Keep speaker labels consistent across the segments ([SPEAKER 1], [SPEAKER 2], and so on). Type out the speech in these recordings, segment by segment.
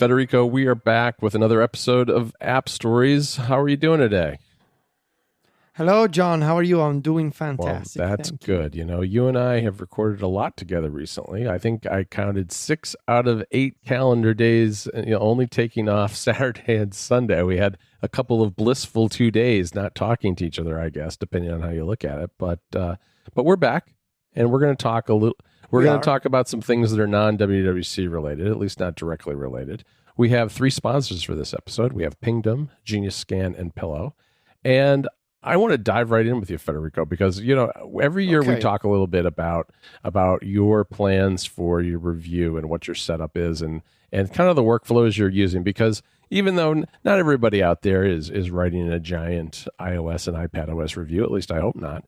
[SPEAKER 1] Federico, we are back with another episode of App Stories. How are you doing today?
[SPEAKER 2] Hello, John. How are you? I'm doing fantastic.
[SPEAKER 1] Well, that's good. You know, you and I have recorded a lot together recently. I think I counted 6 out of 8 calendar days, only taking off Saturday and Sunday. We had a couple of blissful 2 days not talking to each other, I guess, depending on how you look at it. But we're back, and we're going to talk a little. We're going to talk about some things that are non-WWDC related, at least not directly related. We have 3 sponsors for this episode. We have Pingdom, Genius Scan, and Pillow. And I want to dive right in with you, Federico, because, every year we talk a little bit about your plans for your review and what your setup is and kind of the workflows you're using, because even though not everybody out there is writing a giant iOS and iPadOS review, at least I hope not,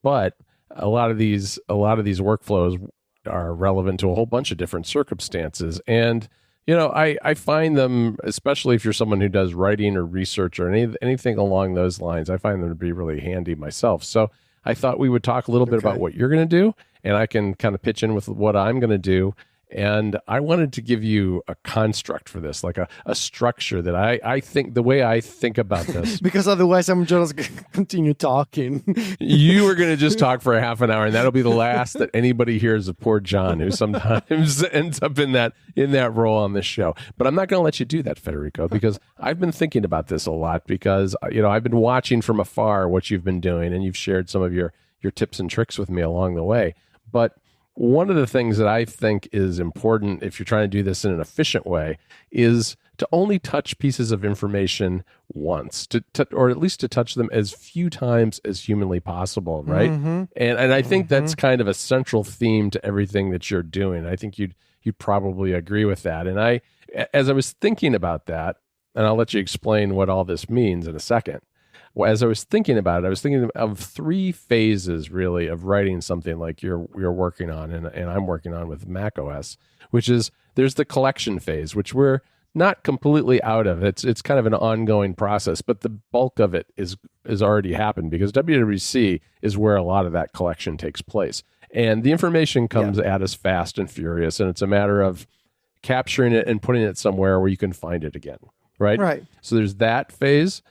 [SPEAKER 1] but a lot of these workflows are relevant to a whole bunch of different circumstances. And, I find them, especially if you're someone who does writing or research or anything along those lines, I find them to be really handy myself. So I thought we would talk a little bit about what you're going to do, and I can kind of pitch in with what I'm going to do. And I wanted to give you a construct for this, like a structure that I think, the way I think about this.
[SPEAKER 2] Because otherwise I'm just going to continue talking.
[SPEAKER 1] You are going to just talk for a half an hour, and that'll be the last that anybody hears of poor John, who sometimes ends up in that role on this show. But I'm not going to let you do that, Federico, because I've been thinking about this a lot, because, I've been watching from afar what you've been doing, and you've shared some of your tips and tricks with me along the way. But one of the things that I think is important if you're trying to do this in an efficient way is to only touch pieces of information once, or at least to touch them as few times as humanly possible, right? Mm-hmm. And I think that's kind of a central theme to everything that you're doing. I think you'd probably agree with that. And as I was thinking about that, and I'll let you explain what all this means in a second. As I was thinking about it, I was thinking of 3 phases, really, of writing something like you're working on and I'm working on with macOS, which is there's the collection phase, which we're not completely out of. It's kind of an ongoing process, but the bulk of it is already happened, because WWDC is where a lot of that collection takes place. And the information comes at us fast and furious, and it's a matter of capturing it and putting it somewhere where you can find it again, right?
[SPEAKER 2] Right.
[SPEAKER 1] So there's that phase.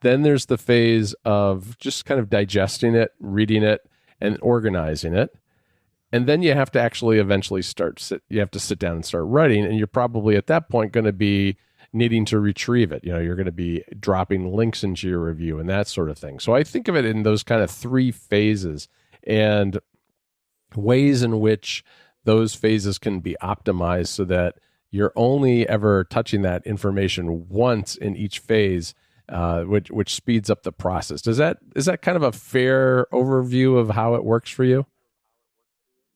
[SPEAKER 1] Then there's the phase of just kind of digesting it, reading it, and organizing it. And then you have to actually eventually you have to sit down and start writing. And you're probably at that point going to be needing to retrieve it. You're going to be dropping links into your review and that sort of thing. So I think of it in those kind of 3 phases, and ways in which those phases can be optimized so that you're only ever touching that information once in each phase, which speeds up the process. Is that kind of a fair overview of how it works for you?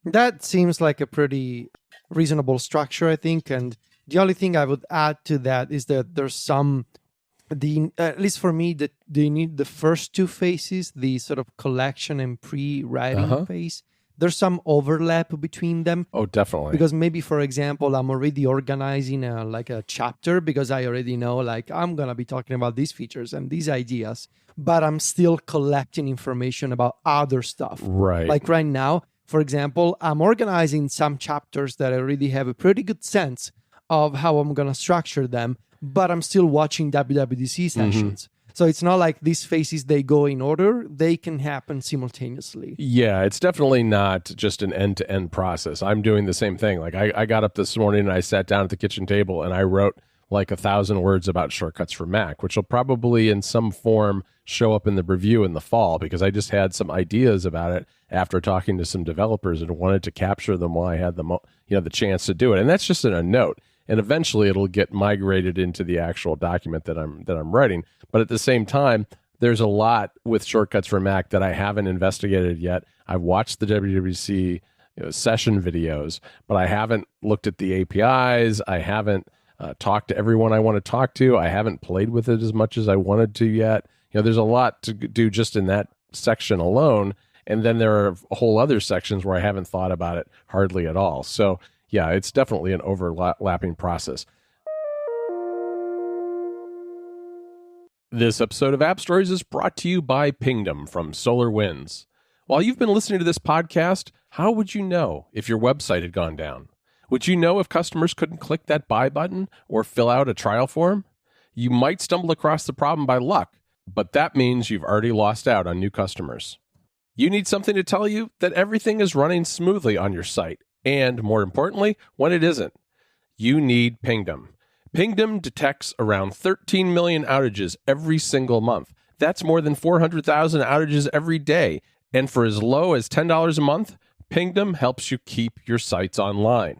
[SPEAKER 2] That seems like a pretty reasonable structure, I think. And the only thing I would add to that is that there's at least for me, that they need the first 2 phases, the sort of collection and pre-writing phase. There's some overlap between them.
[SPEAKER 1] Oh, definitely.
[SPEAKER 2] Because maybe, for example, I'm already organizing a chapter, because I already know, I'm going to be talking about these features and these ideas, but I'm still collecting information about other stuff.
[SPEAKER 1] Right.
[SPEAKER 2] Like right now, for example, I'm organizing some chapters that I already have a pretty good sense of how I'm going to structure them, but I'm still watching WWDC sessions. Mm-hmm. So it's not like these phases, they go in order. They can happen simultaneously.
[SPEAKER 1] Yeah, it's definitely not just an end-to-end process. I'm doing the same thing. Like I got up this morning and I sat down at the kitchen table and I wrote like 1,000 words about shortcuts for Mac, which will probably in some form show up in the review in the fall, because I just had some ideas about it after talking to some developers and wanted to capture them while I had the chance to do it. And that's just in a note. And eventually it'll get migrated into the actual document that I'm writing. But at the same time, there's a lot with shortcuts for Mac that I haven't investigated yet. I've watched the WWDC session videos, but I haven't looked at the APIs. I haven't talked to everyone I want to talk to. I haven't played with it as much as I wanted to yet. There's a lot to do just in that section alone. And then there are whole other sections where I haven't thought about it hardly at all. So yeah, it's definitely an overlapping process. This episode of App Stories is brought to you by Pingdom from SolarWinds. While you've been listening to this podcast, how would you know if your website had gone down? Would you know if customers couldn't click that buy button or fill out a trial form? You might stumble across the problem by luck, but that means you've already lost out on new customers. You need something to tell you that everything is running smoothly on your site, and more importantly, when it isn't. You need Pingdom. Pingdom detects around 13 million outages every single month. That's more than 400,000 outages every day. And for as low as $10 a month, Pingdom helps you keep your sites online.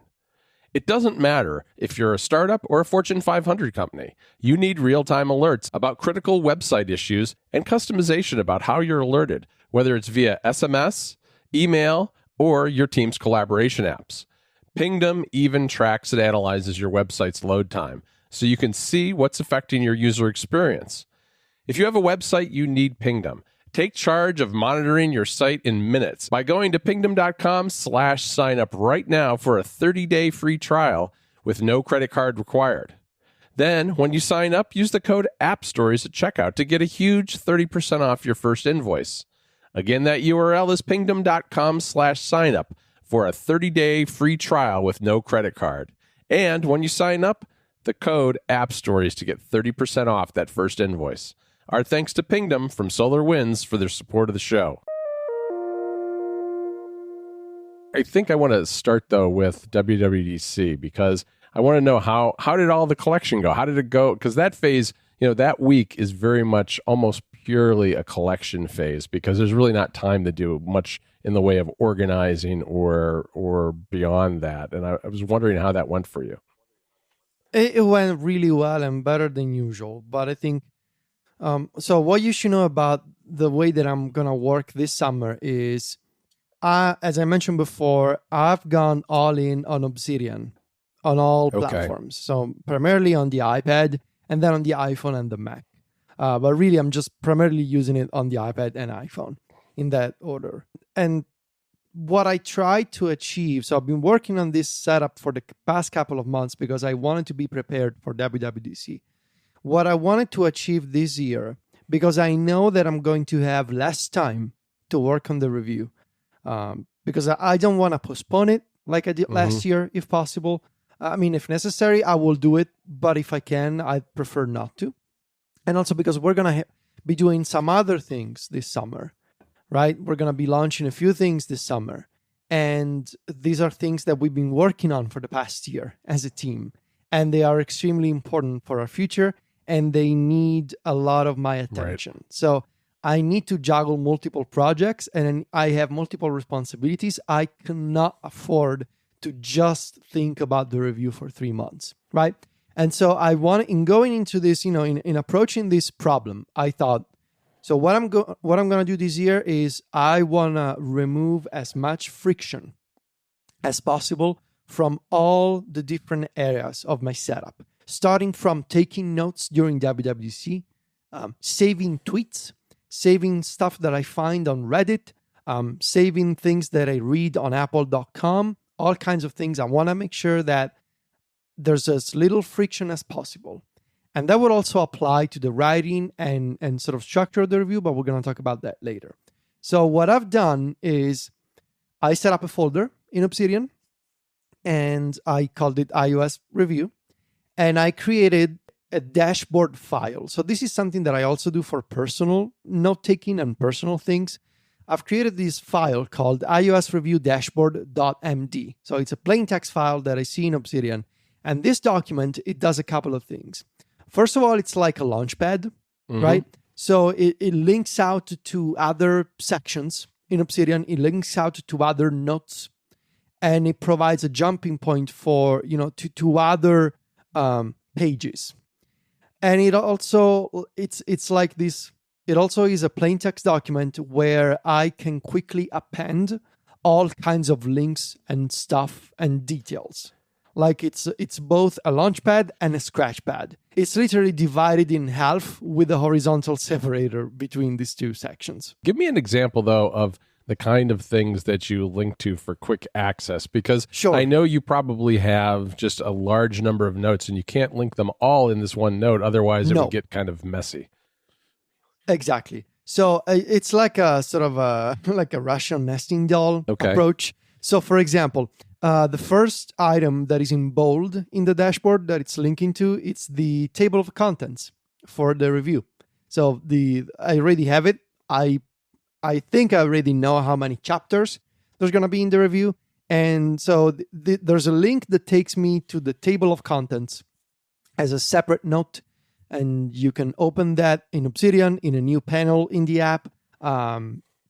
[SPEAKER 1] It doesn't matter if you're a startup or a Fortune 500 company. You need real-time alerts about critical website issues and customization about how you're alerted, whether it's via SMS, email, or your team's collaboration apps. Pingdom even tracks and analyzes your website's load time, so you can see what's affecting your user experience. If you have a website, you need Pingdom. Take charge of monitoring your site in minutes by going to pingdom.com/signup right now for a 30-day free trial with no credit card required. Then, when you sign up, use the code AppStories at checkout to get a huge 30% off your first invoice. Again, that URL is pingdom.com/signup for a 30-day free trial with no credit card. And when you sign up, the code AppStories to get 30% off that first invoice. Our thanks to Pingdom from SolarWinds for their support of the show. I think I want to start, though, with WWDC because I want to know how did all the collection go? How did it go? Because that phase, that week is very much almost purely a collection phase because there's really not time to do much in the way of organizing or beyond that. And I was wondering how that went for you.
[SPEAKER 2] It went really well and better than usual. But I think, so what you should know about the way that I'm going to work this summer is, as I mentioned before, I've gone all in on Obsidian on all platforms. So primarily on the iPad and then on the iPhone and the Mac. But really, I'm just primarily using it on the iPad and iPhone in that order. And what I tried to achieve, so I've been working on this setup for the past couple of months because I wanted to be prepared for WWDC. What I wanted to achieve this year, because I know that I'm going to have less time to work on the review, because I don't want to postpone it like I did last year, if possible. I mean, if necessary, I will do it, but if I can, I'd prefer not to. And also because we're going to be doing some other things this summer, right? We're going to be launching a few things this summer. And these are things that we've been working on for the past year as a team. And they are extremely important for our future. And they need a lot of my attention. Right. So I need to juggle multiple projects and I have multiple responsibilities. I cannot afford to just think about the review for 3 months, right? And so in going into this, in approaching this problem, I thought, so what I'm going to do this year is I want to remove as much friction as possible from all the different areas of my setup. Starting from taking notes during WWDC, saving tweets, saving stuff that I find on Reddit, saving things that I read on apple.com, all kinds of things. I want to make sure that there's as little friction as possible. And that would also apply to the writing and sort of structure of the review, but we're going to talk about that later. So what I've done is I set up a folder in Obsidian and I called it iOS Review. And I created a dashboard file. So this is something that I also do for personal note-taking and personal things. I've created this file called iOSReviewDashboard.md. So it's a plain text file that I see in Obsidian. And this document, it does a couple of things. First of all, it's like a launchpad, right? So it links out to other sections in Obsidian. It links out to other notes. And it provides a jumping point for, to other pages. And it also it's like this. It also is a plain text document where I can quickly append all kinds of links and stuff and details. Like it's both a launchpad and a scratchpad. It's literally divided in half with a horizontal separator between these two sections.
[SPEAKER 1] Give me an example though of the kind of things that you link to for quick access, because sure. I know you probably have just a large number of notes and you can't link them all in this one note. Otherwise, it would get kind of messy.
[SPEAKER 2] Exactly. So it's like a sort of like a Russian nesting doll approach. So for example, The first item that is in bold in the dashboard that it's linking to, it's the table of contents for the review. So I already have it. I think I already know how many chapters there's going to be in the review. And so there's a link that takes me to the table of contents as a separate note. And you can open that in Obsidian in a new panel in the app.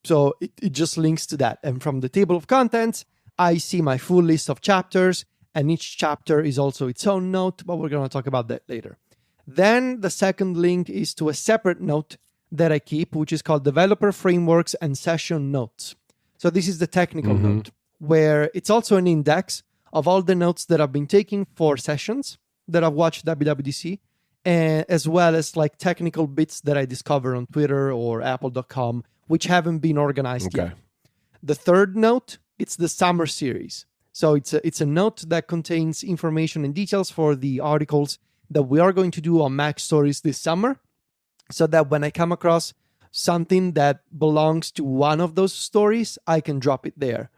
[SPEAKER 2] So it just links to that. And from the table of contents, I see my full list of chapters. And each chapter is also its own note, but we're going to talk about that later. Then the second link is to a separate note that I keep, which is called Developer Frameworks and Session Notes. So this is the technical note, where it's also an index of all the notes that I've been taking for sessions that I've watched WWDC, and as well as like technical bits that I discover on Twitter or apple.com, which haven't been organized yet. The third note, it's the summer series. So it's a note that contains information and details for the articles that we are going to do on Mac Stories this summer, so that when I come across something that belongs to one of those stories, I can drop it there.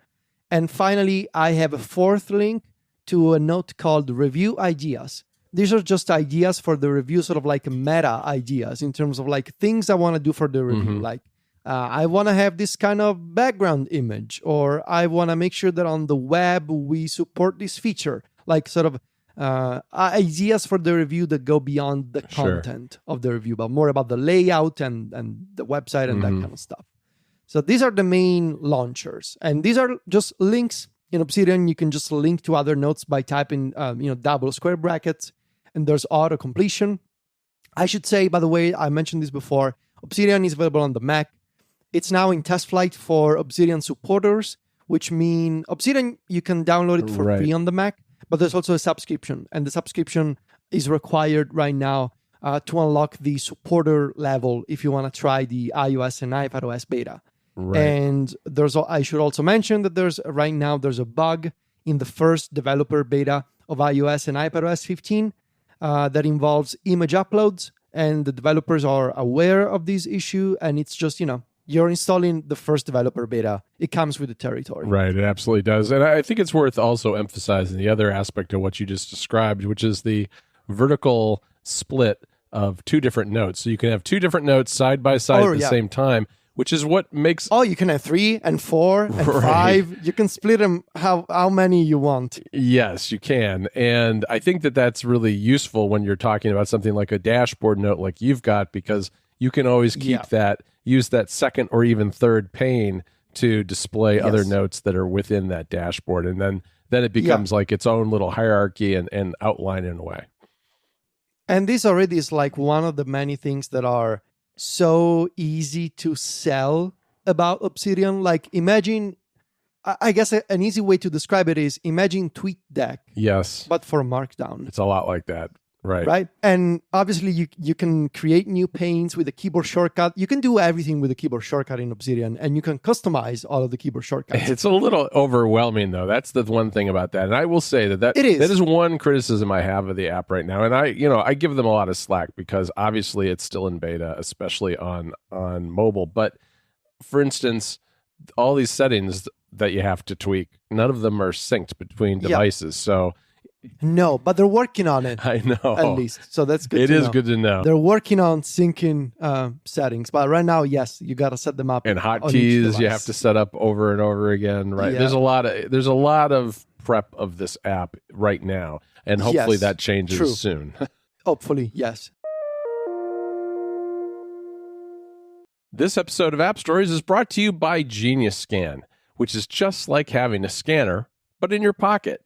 [SPEAKER 2] And finally, I have a fourth link to a note called Review Ideas. These are just ideas for the review, sort of like meta ideas in terms of like things I want to do for the review. Like I want to have this kind of background image, or I want to make sure that on the web we support this feature. Like sort of ideas for the review that go beyond the content of the review, but more about the layout and the website and that kind of stuff. So these are the main launchers, and these are just links in Obsidian. You can just link to other notes by typing, double square brackets, and there's auto completion. I should say, by the way, I mentioned this before, Obsidian is available on the Mac. It's now in test flight for Obsidian supporters, which mean Obsidian, you can download it for free on the Mac. But there's also a subscription, and the subscription is required right now to unlock the supporter level if you want to try the iOS and iPadOS beta. And I should also mention that there's a bug in the first developer beta of iOS and iPadOS 15 that involves image uploads, and the developers are aware of this issue, and it's just, you're installing the first developer beta. It comes with the territory.
[SPEAKER 1] Right, it absolutely does. And I think it's worth also emphasizing the other aspect of what you just described, which is the vertical split of two different notes. So you can have two different notes side by side at the same time, which is what makes...
[SPEAKER 2] Oh, you can have 3 and 4 and 5. You can split them how many you want.
[SPEAKER 1] Yes, you can. And I think that that's really useful when you're talking about something like a dashboard note like you've got, because you can always keep use that second or even third pane to display other notes that are within that dashboard. And then it becomes like its own little hierarchy and outline in a way.
[SPEAKER 2] And this already is like one of the many things that are so easy to sell about Obsidian. Like imagine, I guess an easy way to describe it is imagine TweetDeck.
[SPEAKER 1] Yes.
[SPEAKER 2] But for Markdown.
[SPEAKER 1] It's a lot like that.
[SPEAKER 2] Right. And obviously you can create new panes with a keyboard shortcut. You can do everything with a keyboard shortcut in Obsidian, and you can customize all of the keyboard shortcuts.
[SPEAKER 1] It's a little overwhelming, though. That's the one thing about that. And I will say that is one criticism I have of the app right now. And I give them a lot of slack because obviously it's still in beta, especially on mobile. But for instance, all these settings that you have to tweak, none of them are synced between devices. So
[SPEAKER 2] no, but they're working on it.
[SPEAKER 1] I know.
[SPEAKER 2] At least. So that's good
[SPEAKER 1] It is good to know.
[SPEAKER 2] They're working on syncing settings. But right now, yes, you got to set them up.
[SPEAKER 1] And hotkeys you have to set up over and over again, right? Yeah. There's a lot of prep of this app right now. And hopefully that changes soon.
[SPEAKER 2] Hopefully, yes.
[SPEAKER 1] This episode of App Stories is brought to you by Genius Scan, which is just like having a scanner, but in your pocket.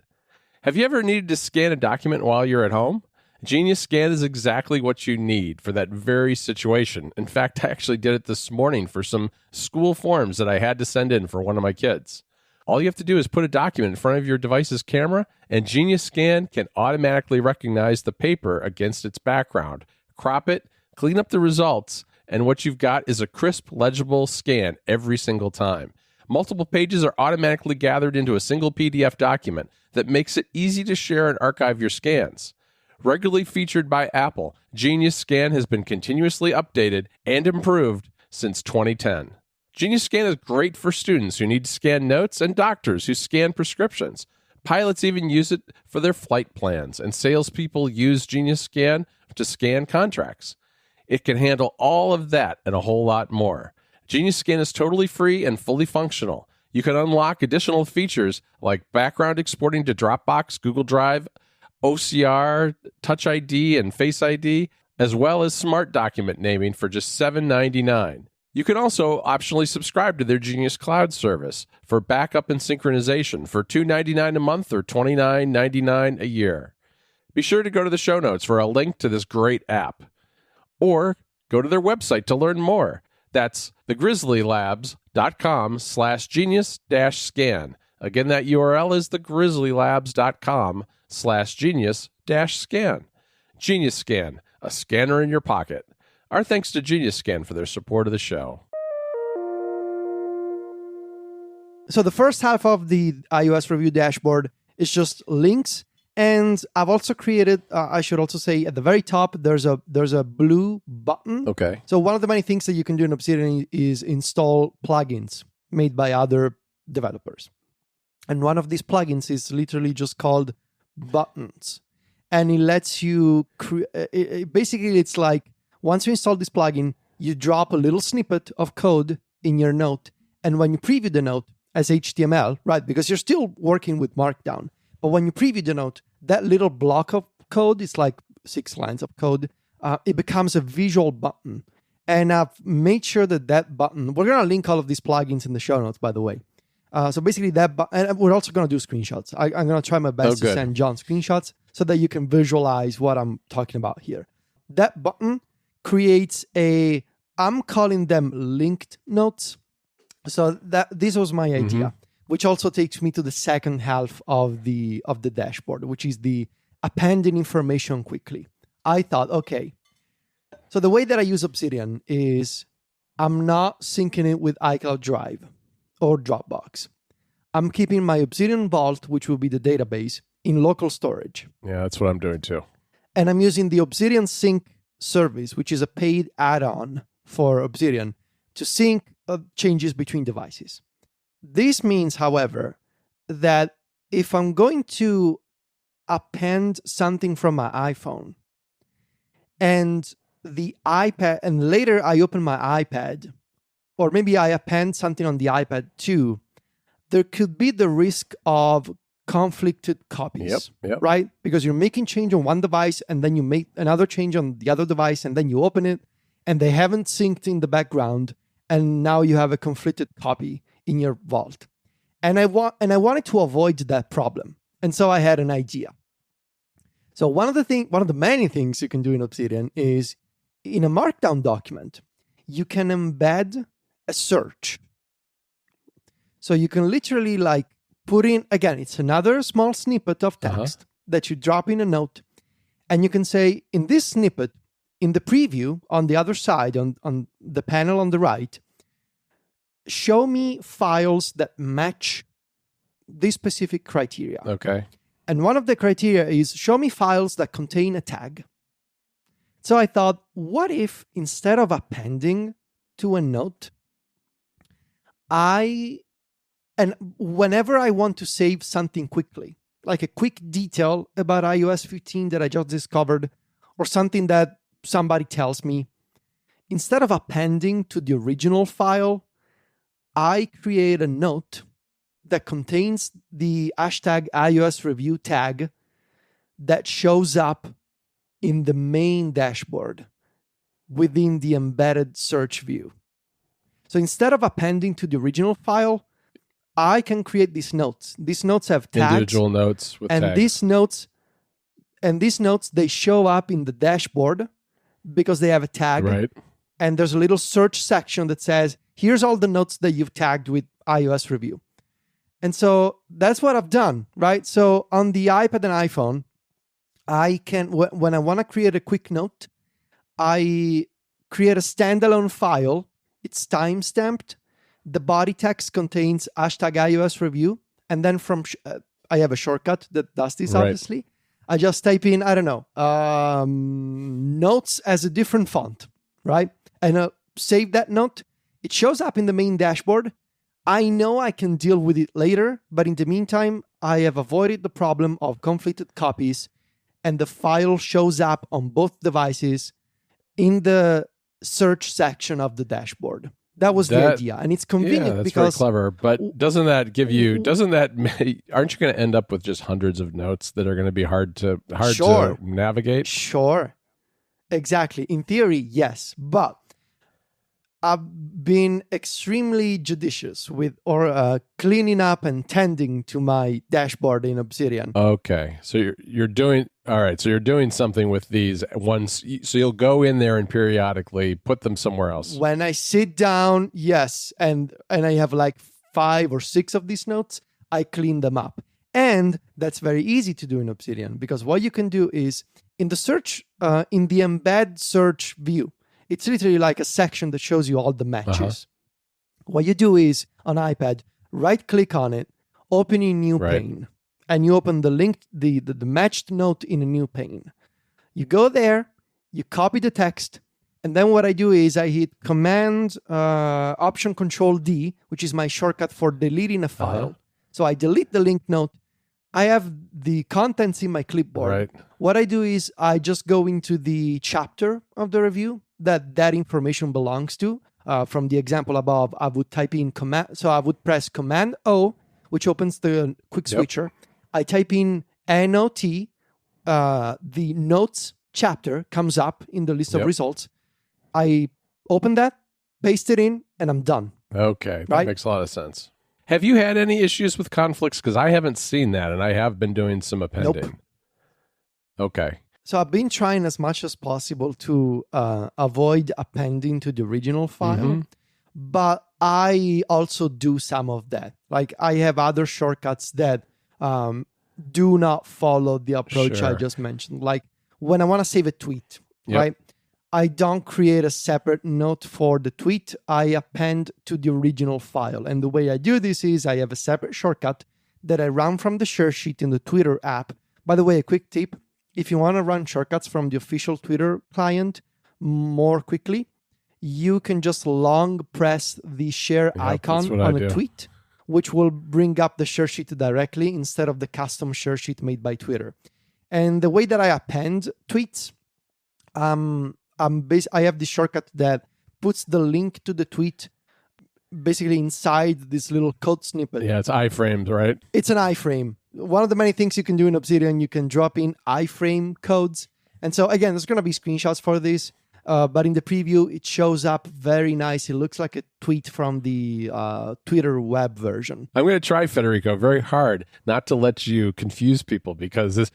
[SPEAKER 1] Have you ever needed to scan a document while you're at home? Genius Scan is exactly what you need for that very situation. In fact, I actually did it this morning for some school forms that I had to send in for one of my kids. All you have to do is put a document in front of your device's camera, and Genius Scan can automatically recognize the paper against its background, crop it, clean up the results, and what you've got is a crisp, legible scan every single time. Multiple pages are automatically gathered into a single PDF document that makes it easy to share and archive your scans. Regularly featured by Apple, Genius Scan has been continuously updated and improved since 2010. Genius Scan is great for students who need to scan notes and doctors who scan prescriptions. Pilots even use it for their flight plans, and salespeople use Genius Scan to scan contracts. It can handle all of that and a whole lot more. Genius Scan is totally free and fully functional. You can unlock additional features like background exporting to Dropbox, Google Drive, OCR, Touch ID, and Face ID, as well as smart document naming for just $7.99. You can also optionally subscribe to their Genius Cloud service for backup and synchronization for $2.99 a month or $29.99 a year. Be sure to go to the show notes for a link to this great app. Or go to their website to learn more. That's thegrizzlylabs.com/genius-scan. Again, that URL is thegrizzlylabs.com/genius-scan. Genius Scan, a scanner in your pocket. Our thanks to Genius Scan for their support of the show.
[SPEAKER 2] So the first half of the iOS review dashboard is just links. And I've also created, I should also say, at the very top, there's a blue button.
[SPEAKER 1] Okay.
[SPEAKER 2] So one of the many things that you can do in Obsidian is install plugins made by other developers. And one of these plugins is literally just called Buttons. And it lets you, basically it's like, once you install this plugin, you drop a little snippet of code in your note. And when you preview the note as HTML, right, because you're still working with Markdown, but when you preview the note, that little block of code is like 6 lines of code. It becomes a visual button. And I've made sure that button, we're going to link all of these plugins in the show notes, by the way. So basically that button, and we're also going to do screenshots. I'm going to try my best to send John screenshots so that you can visualize what I'm talking about here. That button creates I'm calling them linked notes. So this was my idea. Which also takes me to the second half of the dashboard, which is the appending information quickly. I thought, okay, so the way that I use Obsidian is I'm not syncing it with iCloud Drive or Dropbox. I'm keeping my Obsidian Vault, which will be the database, in local storage.
[SPEAKER 1] Yeah, that's what I'm doing too.
[SPEAKER 2] And I'm using the Obsidian Sync service, which is a paid add-on for Obsidian, to sync changes between devices. This means, however, that if I'm going to append something from my iPhone and the iPad, and later I open my iPad, or maybe I append something on the iPad too, there could be the risk of conflicted copies, right? Because you're making change on one device and then you make another change on the other device and then you open it and they haven't synced in the background and now you have a conflicted copy in your vault. And I wanted to avoid that problem. And so I had an idea. So one of the many things you can do in Obsidian is in a Markdown document, you can embed a search. So you can literally like put in, again, it's another small snippet of text that you drop in a note. And you can say, in this snippet, in the preview on the other side, on the panel on the right, show me files that match this specific criteria.
[SPEAKER 1] Okay.
[SPEAKER 2] And one of the criteria is show me files that contain a tag. So I thought, what if instead of appending to a note, and whenever I want to save something quickly, like a quick detail about iOS 15 that I just discovered, or something that somebody tells me, instead of appending to the original file, I create a note that contains the hashtag iOS review tag that shows up in the main dashboard within the embedded search view. So instead of appending to the original file, I can create these notes. These notes have tags.
[SPEAKER 1] Individual notes with tags.
[SPEAKER 2] These notes, they show up in the dashboard because they have a tag.
[SPEAKER 1] Right.
[SPEAKER 2] And there's a little search section that says, here's all the notes that you've tagged with iOS review. And so that's what I've done, right? So on the iPad and iPhone, I can, when I want to create a quick note, I create a standalone file. It's time-stamped. The body text contains hashtag iOS review. And then I have a shortcut that does this, obviously. I just type in, I don't know, notes as a different font, right? And save that note. It shows up in the main dashboard. I know I can deal with it later, but in the meantime, I have avoided the problem of conflicted copies, and the file shows up on both devices in the search section of the dashboard. That was the idea, and it's convenient
[SPEAKER 1] that's
[SPEAKER 2] because
[SPEAKER 1] very clever. But doesn't that aren't you going to end up with just hundreds of notes that are going to be hard to navigate?
[SPEAKER 2] Sure, exactly. In theory, yes, but I've been extremely judicious with cleaning up and tending to my dashboard in Obsidian.
[SPEAKER 1] Okay, so you're doing all right. So you're doing something with these once. So you'll go in there and periodically put them somewhere else.
[SPEAKER 2] When I sit down, yes, and I have like 5 or 6 of these notes, I clean them up, and that's very easy to do in Obsidian because what you can do is in the search, in the embed search view. It's literally like a section that shows you all the matches. What you do is, on iPad, right-click on it, open a new pane, and you open the link, the matched note in a new pane. You go there, you copy the text, and then what I do is I hit Command, Option, Control D, which is my shortcut for deleting a file. So I delete the link note. I have the contents in my clipboard. What I do is I just go into the chapter of the review that information belongs to. From the example above, I would type in command. So I would press Command O, which opens the quick switcher. I type in NOT. The notes chapter comes up in the list of results. I open that, paste it in, and I'm done.
[SPEAKER 1] Okay, that makes a lot of sense. Have you had any issues with conflicts? Because I haven't seen that, and I have been doing some appending.
[SPEAKER 2] Nope.
[SPEAKER 1] Okay.
[SPEAKER 2] So I've been trying as much as possible to avoid appending to the original file, but I also do some of that. Like I have other shortcuts that do not follow the approach I just mentioned. Like when I want to save a tweet, right? I don't create a separate note for the tweet. I append to the original file. And the way I do this is I have a separate shortcut that I run from the share sheet in the Twitter app. By the way, a quick tip. If you want to run shortcuts from the official Twitter client more quickly, you can just long press the share icon on a tweet, which will bring up the share sheet directly instead of the custom share sheet made by Twitter. And the way that I append tweets, I have this shortcut that puts the link to the tweet basically inside this little code snippet.
[SPEAKER 1] Yeah, it's iframes, right?
[SPEAKER 2] It's an iframe. One of the many things you can do in Obsidian, you can drop in iframe codes. And so again, there's going to be screenshots for this, but in the preview, it shows up very nice. It looks like a tweet from the Twitter web version.
[SPEAKER 1] I'm going to try, Federico, very hard not to let you confuse people because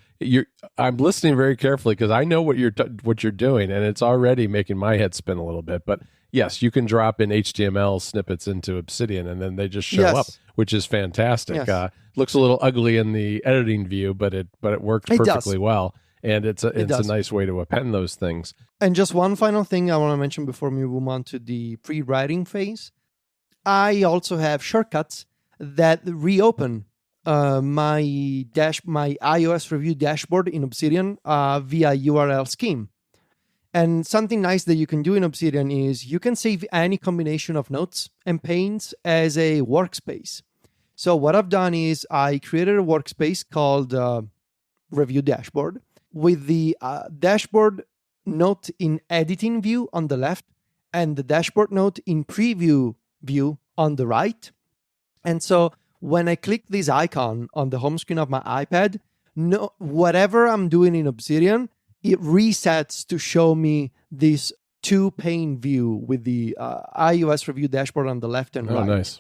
[SPEAKER 1] I'm listening very carefully because I know what you're doing, and it's already making my head spin a little bit. But yes, you can drop in HTML snippets into Obsidian, and then they just show up, which is fantastic. Looks a little ugly in the editing view, but it works perfectly well. And it's a nice way to append those things.
[SPEAKER 2] And just one final thing I want to mention before we move on to the pre-writing phase. I also have shortcuts that reopen my iOS review dashboard in Obsidian via URL scheme. And something nice that you can do in Obsidian is you can save any combination of notes and panes as a workspace. So what I've done is I created a workspace called Review Dashboard with the dashboard note in editing view on the left and the dashboard note in preview view on the right. And so when I click this icon on the home screen of my iPad, whatever I'm doing in Obsidian, it resets to show me this 2-pane view with the iOS review dashboard on the left and right.
[SPEAKER 1] Oh, nice.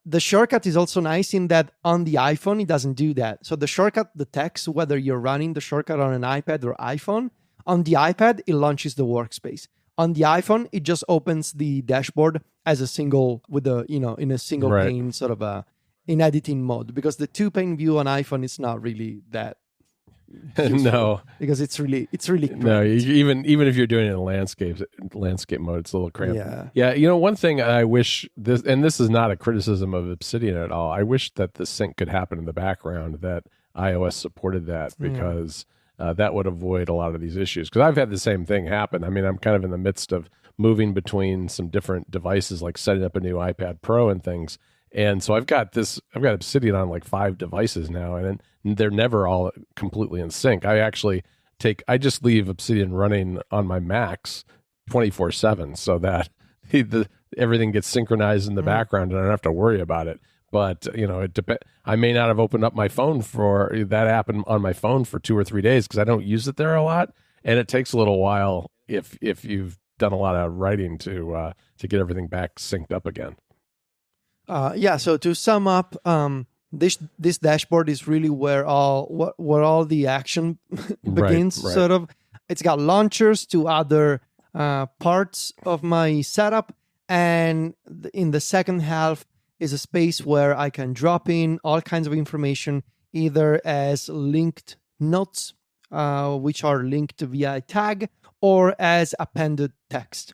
[SPEAKER 2] The shortcut is also nice in that on the iPhone, it doesn't do that. So the shortcut detects whether you're running the shortcut on an iPad or iPhone. On the iPad, it launches the workspace. On the iPhone, it just opens the dashboard as a single in a single pane sort of in editing mode, because the 2-pane view on iPhone is not really that
[SPEAKER 1] no,
[SPEAKER 2] because it's really cramped.
[SPEAKER 1] No, even if you're doing it in landscape mode, it's a little cramped. Yeah. One thing I wish this is not a criticism of Obsidian at all. I wish that the sync could happen in the background, that iOS supported that, because that would avoid a lot of these issues. Because I've had the same thing happen. I mean, I'm kind of in the midst of moving between some different devices, like setting up a new iPad Pro and things. And so I've got Obsidian on like 5 devices now, and they're never all completely in sync. I just leave Obsidian running on my Macs 24/7 so that everything gets synchronized in the background and I don't have to worry about it. But I may not have opened up my phone for that app on my phone for 2 or 3 days because I don't use it there a lot, and it takes a little while if you've done a lot of writing to get everything back synced up again.
[SPEAKER 2] So to sum up, this dashboard is really where all the action begins.
[SPEAKER 1] Right.
[SPEAKER 2] Sort of, it's got launchers to other parts of my setup, and in the second half is a space where I can drop in all kinds of information, either as linked notes, which are linked via a tag, or as appended text.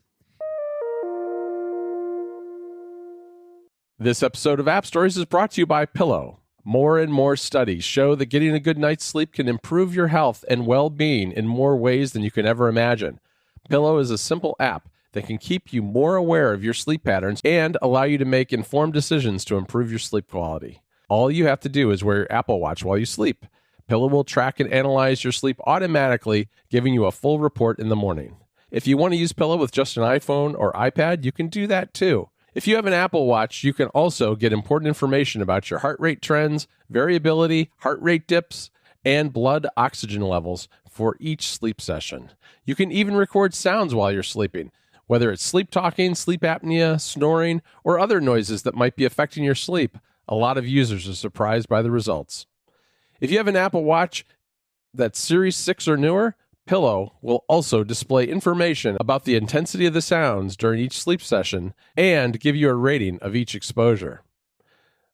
[SPEAKER 1] This episode of App Stories is brought to you by Pillow. More and more studies show that getting a good night's sleep can improve your health and well-being in more ways than you can ever imagine. Pillow is a simple app that can keep you more aware of your sleep patterns and allow you to make informed decisions to improve your sleep quality. All you have to do is wear your Apple Watch while you sleep. Pillow will track and analyze your sleep automatically, giving you a full report in the morning. If you want to use Pillow with just an iPhone or iPad, you can do that too. If you have an Apple Watch, you can also get important information about your heart rate trends, variability, heart rate dips, and blood oxygen levels for each sleep session. You can even record sounds while you're sleeping, whether it's sleep talking, sleep apnea, snoring, or other noises that might be affecting your sleep. A lot of users are surprised by the results. If you have an Apple Watch that's Series 6 or newer, Pillow will also display information about the intensity of the sounds during each sleep session and give you a rating of each exposure.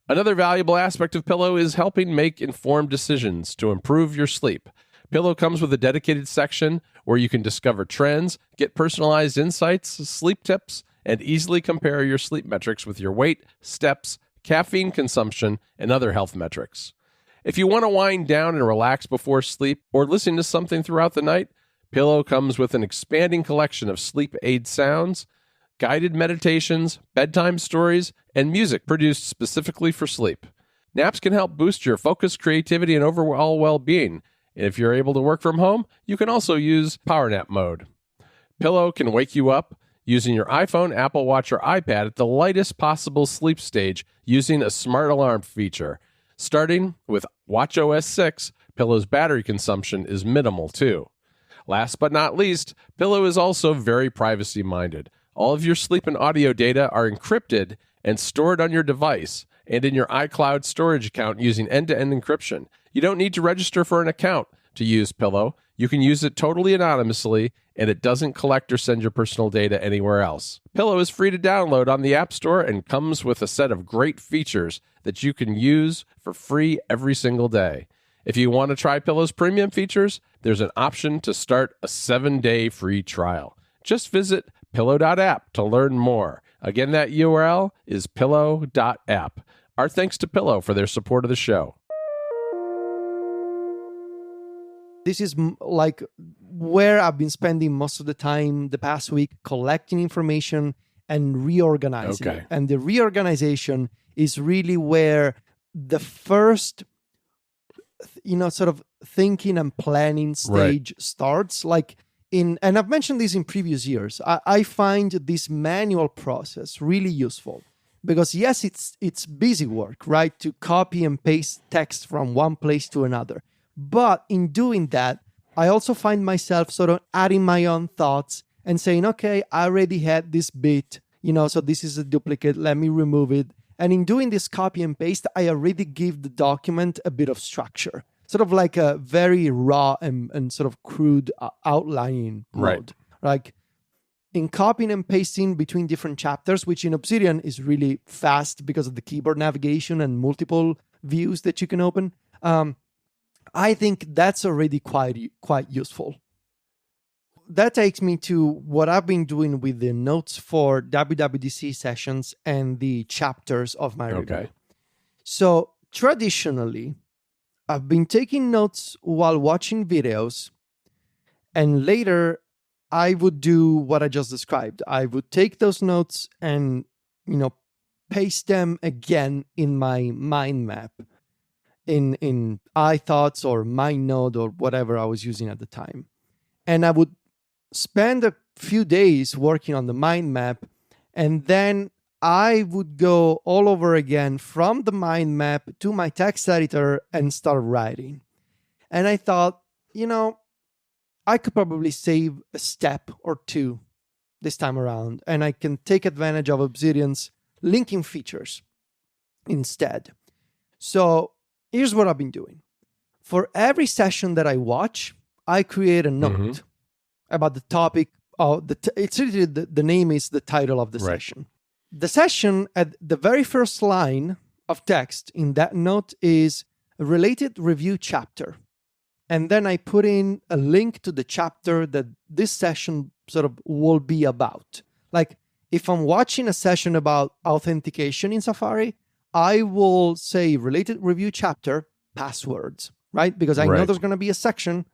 [SPEAKER 1] Another valuable aspect of Pillow is helping make informed decisions to improve your sleep. Pillow comes with a dedicated section where you can discover trends, get personalized insights, sleep tips, and easily compare your sleep metrics with your weight, steps, caffeine consumption, and other health metrics. If you want to wind down and relax before sleep or listen to something throughout the night, Pillow comes with an expanding collection of sleep aid sounds, guided meditations, bedtime stories, and music produced specifically for sleep. Naps can help boost your focus, creativity, and overall well-being. If you're able to work from home, you can also use power nap mode. Pillow can wake you up using your iPhone, Apple Watch, or iPad at the lightest possible sleep stage using a smart alarm feature. Starting with watchOS 6, Pillow's battery consumption is minimal too. Last but not least, Pillow is also very privacy-minded. All of your sleep and audio data are encrypted and stored on your device and in your iCloud storage account using end-to-end encryption. You don't need to register for an account to use Pillow. You can use it totally anonymously, and it doesn't collect or send your personal data anywhere else. Pillow is free to download on the App Store and comes with a set of great features that you can use for free every single day. If you want to try Pillow's premium features, there's an option to start a 7-day free trial. Just visit pillow.app to learn more. Again, that URL is pillow.app. Our thanks to Pillow for their support of the show.
[SPEAKER 2] This is like where I've been spending most of the time the past week, collecting information and reorganizing it. And the reorganization is really where the first, sort of thinking and planning stage starts. And I've mentioned this in previous years, I find this manual process really useful because yes, it's busy work, right? To copy and paste text from one place to another. But in doing that, I also find myself sort of adding my own thoughts and saying, okay, I already had this bit, so this is a duplicate, let me remove it. And in doing this copy and paste, I already give the document a bit of structure, sort of like a very raw and sort of crude outlining mode. Like in copying and pasting between different chapters, which in Obsidian is really fast because of the keyboard navigation and multiple views that you can open. I think that's already quite useful. That takes me to what I've been doing with the notes for WWDC sessions and the chapters of my review. So traditionally, I've been taking notes while watching videos, and later I would do what I just described. I would take those notes and, paste them again in my mind map in iThoughts or MindNode or whatever I was using at the time. And I would spend a few days working on the mind map, and then I would go all over again from the mind map to my text editor and start writing. And I thought, I could probably save a step or two this time around, and I can take advantage of Obsidian's linking features instead. So here's what I've been doing. For every session that I watch, I create a note about the topic. It's literally the name is the title of the session. The session at the very first line of text in that note is a related review chapter. And then I put in a link to the chapter that this session sort of will be about. Like if I'm watching a session about authentication in Safari, I will say related review chapter, passwords, right? Because I know there's going to be a section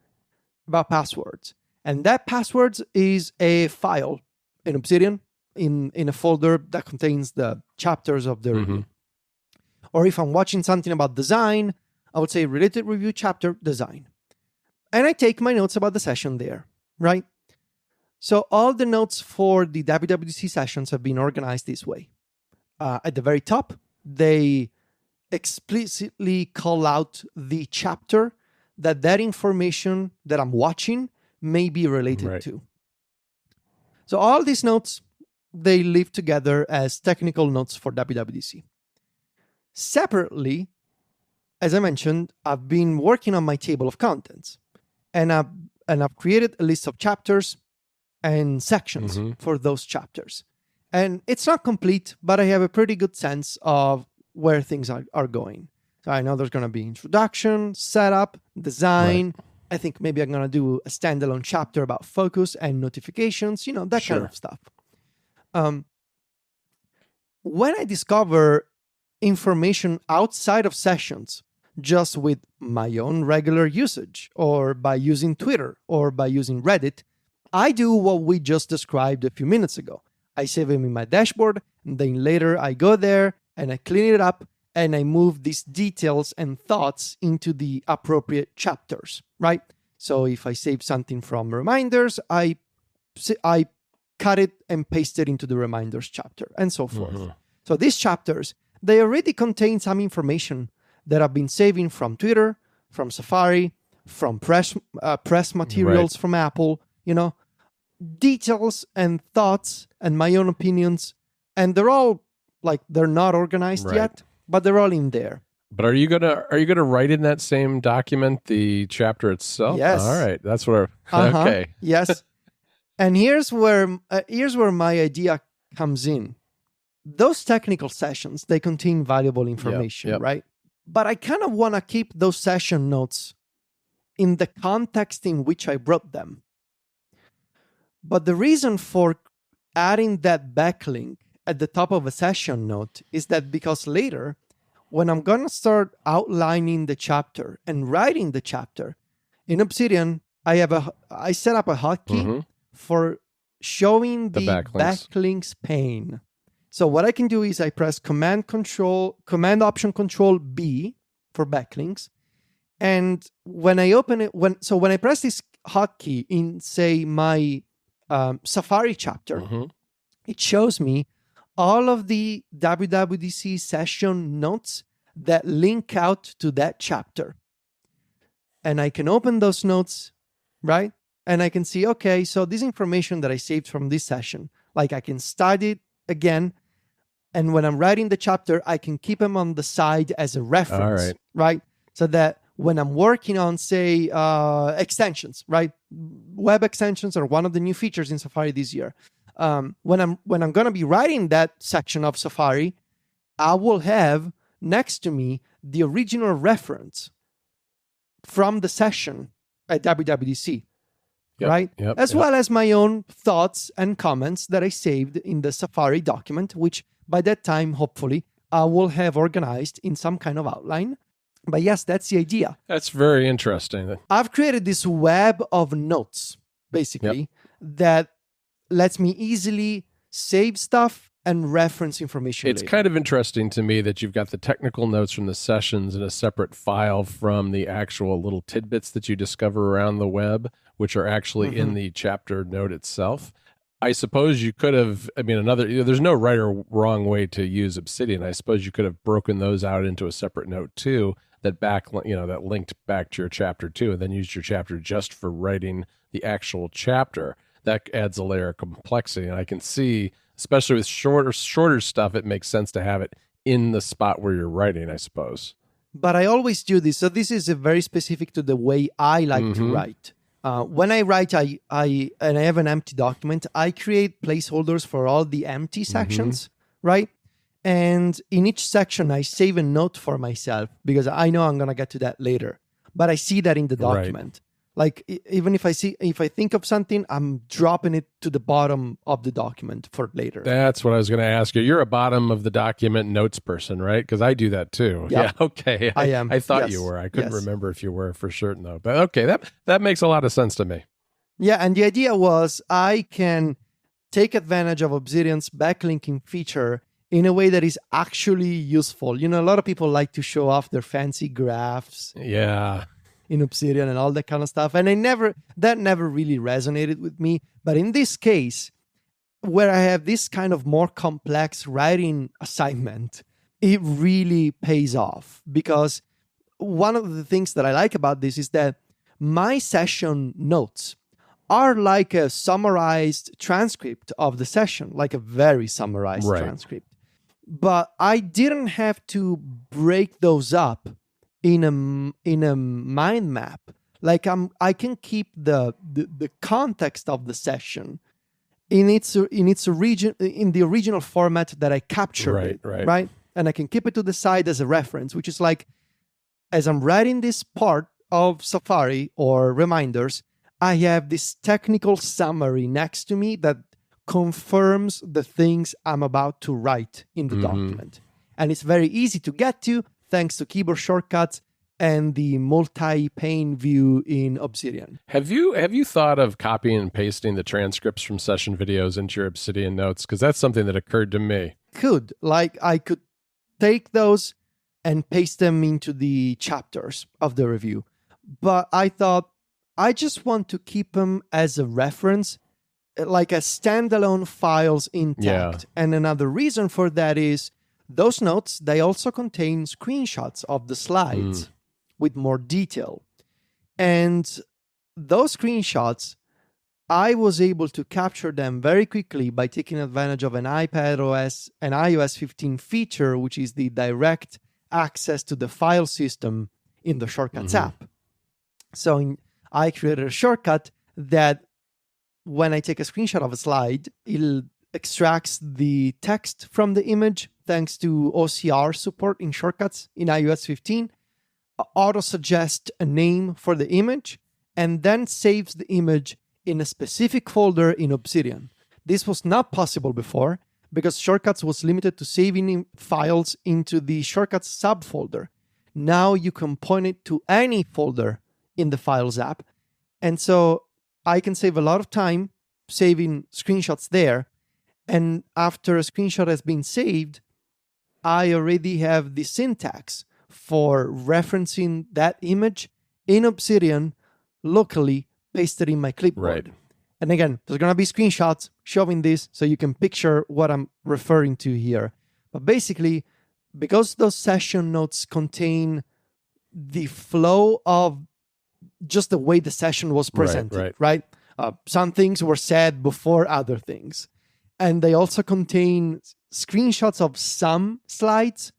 [SPEAKER 2] about passwords. And that passwords is a file in Obsidian in a folder that contains the chapters of the review. Or if I'm watching something about design, I would say related review chapter design. And I take my notes about the session there, right? So all the notes for the WWDC sessions have been organized this way. At the very top, they explicitly call out the chapter that information that I'm watching may be related to. So all these notes, they live together as technical notes for WWDC. Separately, as I mentioned, I've been working on my table of contents, and I've created a list of chapters and sections for those chapters. And it's not complete, but I have a pretty good sense of where things are going. So I know there's going to be introduction, setup, design. I think maybe I'm going to do a standalone chapter about focus and notifications, that kind of stuff. When I discover information outside of sessions, just with my own regular usage, or by using Twitter, or by using Reddit, I do what we just described a few minutes ago. I save them in my dashboard, and then later I go there and I clean it up and I move these details and thoughts into the appropriate chapters, right? So if I save something from reminders, I cut it and paste it into the reminders chapter, and so forth. So these chapters, they already contain some information that I've been saving from Twitter, from Safari, from press materials from Apple, details and thoughts and my own opinions. And they're all they're not organized yet, but they're all in there.
[SPEAKER 1] But are you gonna write in that same document the chapter itself?
[SPEAKER 2] Yes.
[SPEAKER 1] All right, that's where. Okay.
[SPEAKER 2] Yes. And here's where my idea comes in. Those technical sessions, they contain valuable information, right? But I kind of want to keep those session notes in the context in which I wrote them. But the reason for adding that backlink at the top of a session note is that because later, when I'm going to start outlining the chapter and writing the chapter, in Obsidian, I set up a hotkey for showing the backlinks pane. So what I can do is I press Command Option Control B for backlinks. And when I open it, when I press this hotkey in, say, my Safari chapter, it shows me all of the WWDC session notes that link out to that chapter. And I can open those notes, right? And I can see, okay, so this information that I saved from this session, I can study it again. And when I'm writing the chapter, I can keep them on the side as a reference, right? So that when I'm working on, say, extensions, right? Web extensions are one of the new features in Safari this year. When I'm going to be writing that section of Safari, I will have next to me the original reference from the session at WWDC, right? As well as my own thoughts and comments that I saved in the Safari document, which by that time, hopefully, I will have organized in some kind of outline. But yes, that's the idea.
[SPEAKER 1] That's very interesting.
[SPEAKER 2] I've created this web of notes, basically, that lets me easily save stuff and reference information
[SPEAKER 1] It's
[SPEAKER 2] later.
[SPEAKER 1] kind of interesting to me that you've got the technical notes from the sessions in a separate file from the actual little tidbits that you discover around the web, which are actually in the chapter note itself. I suppose you could have, there's no right or wrong way to use Obsidian. I suppose you could have broken those out into a separate note too, that that linked back to your chapter too, and then used your chapter just for writing the actual chapter. That adds a layer of complexity. And I can see, especially with shorter stuff, it makes sense to have it in the spot where you're writing, I suppose.
[SPEAKER 2] But I always do this. So this is very specific to the way I like to write. When I write, and I have an empty document, I create placeholders for all the empty sections, right? And in each section, I save a note for myself because I know I'm going to get to that later. But I see that in the document. Like, even if I think of something, I'm dropping it to the bottom of the document for later.
[SPEAKER 1] That's what I was going to ask you. You're a bottom of the document notes person, right? Because I do that too. Yeah, okay.
[SPEAKER 2] I am.
[SPEAKER 1] I thought you were. I couldn't remember if you were for certain, though. But okay, that makes a lot of sense to me.
[SPEAKER 2] Yeah, and the idea was I can take advantage of Obsidian's backlinking feature in a way that is actually useful. You know, a lot of people like to show off their fancy graphs.
[SPEAKER 1] Yeah.
[SPEAKER 2] In Obsidian and all that kind of stuff. And that never really resonated with me. But in this case, where I have this kind of more complex writing assignment, it really pays off. Because one of the things that I like about this is that my session notes are like a summarized transcript of the session, like a very summarized transcript. But I didn't have to break those up in a mind map. Like I can keep the context of the session in the original format that I captured right? And I can keep it to the side as a reference, which is like, as I'm writing this part of Safari or reminders, I have this technical summary next to me that confirms the things I'm about to write in the document. And it's very easy to get to, thanks to keyboard shortcuts and the multi-pane view in Obsidian.
[SPEAKER 1] Have you thought of copying and pasting the transcripts from session videos into your Obsidian notes? Because that's something that occurred to me.
[SPEAKER 2] I could take those and paste them into the chapters of the review. But I thought, I just want to keep them as a reference, like as standalone files intact. Yeah. And another reason for that is those notes, they also contain screenshots of the slides with more detail. And those screenshots, I was able to capture them very quickly by taking advantage of an iPadOS and iOS 15 feature, which is the direct access to the file system in the Shortcuts app. So I created a shortcut that when I take a screenshot of a slide, it extracts the text from the image thanks to OCR support in Shortcuts in iOS 15, auto-suggest a name for the image, and then saves the image in a specific folder in Obsidian. This was not possible before because Shortcuts was limited to saving files into the Shortcuts subfolder. Now you can point it to any folder in the Files app. And so I can save a lot of time saving screenshots there. And after a screenshot has been saved, I already have the syntax for referencing that image in Obsidian locally pasted in my clipboard.
[SPEAKER 1] Right.
[SPEAKER 2] And again, there's going to be screenshots showing this so you can picture what I'm referring to here. But basically, because those session notes contain the flow of just the way the session was presented, right? Some things were said before other things. And they also contain screenshots of some slides.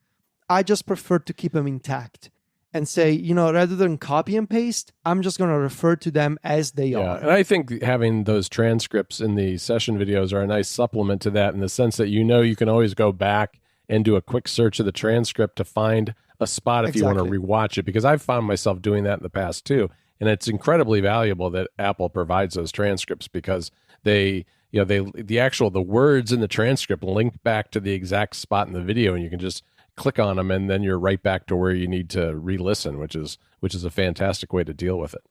[SPEAKER 2] I just prefer to keep them intact and say, rather than copy and paste, I'm just going to refer to them as they are.
[SPEAKER 1] And I think having those transcripts in the session videos are a nice supplement to that in the sense that you can always go back and do a quick search of the transcript to find a spot if you want to rewatch it, because I've found myself doing that in the past too. And it's incredibly valuable that Apple provides those transcripts because the words in the transcript link back to the exact spot in the video, and you can just click on them, and then you're right back to where you need to re-listen, which is a fantastic way to deal with it.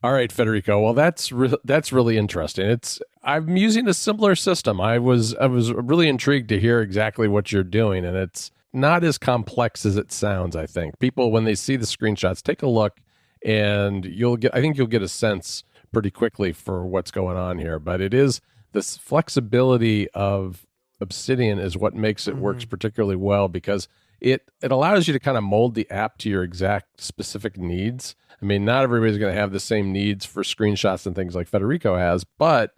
[SPEAKER 1] All right, Federico. Well, that's really interesting. I'm using a similar system. I was really intrigued to hear exactly what you're doing, and it's not as complex as it sounds. I think people, when they see the screenshots, take a look, and I think you'll get a sense pretty quickly for what's going on here. But it is this flexibility of Obsidian is what makes it works particularly well, because it allows you to kind of mold the app to your exact specific needs. I mean, not everybody's going to have the same needs for screenshots and things like Federico has, but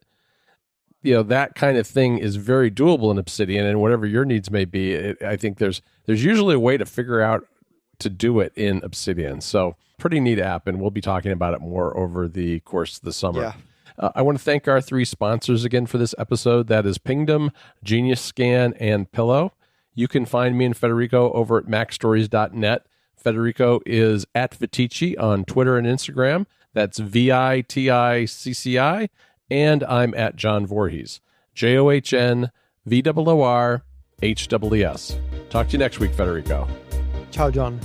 [SPEAKER 1] that kind of thing is very doable in Obsidian, and whatever your needs may be, I think there's usually a way to figure out to do it in Obsidian. So pretty neat app, and we'll be talking about it more over the course of the summer.
[SPEAKER 2] Yeah.
[SPEAKER 1] I want to thank our 3 sponsors again for this episode. That is Pingdom, Genius Scan, and Pillow. You can find me and Federico over at macstories.net. Federico is at Viticci on Twitter and Instagram. That's VITICCI. And I'm at John Voorhees. JOHNVOORHWES. Talk to you next week, Federico.
[SPEAKER 2] Ciao, John.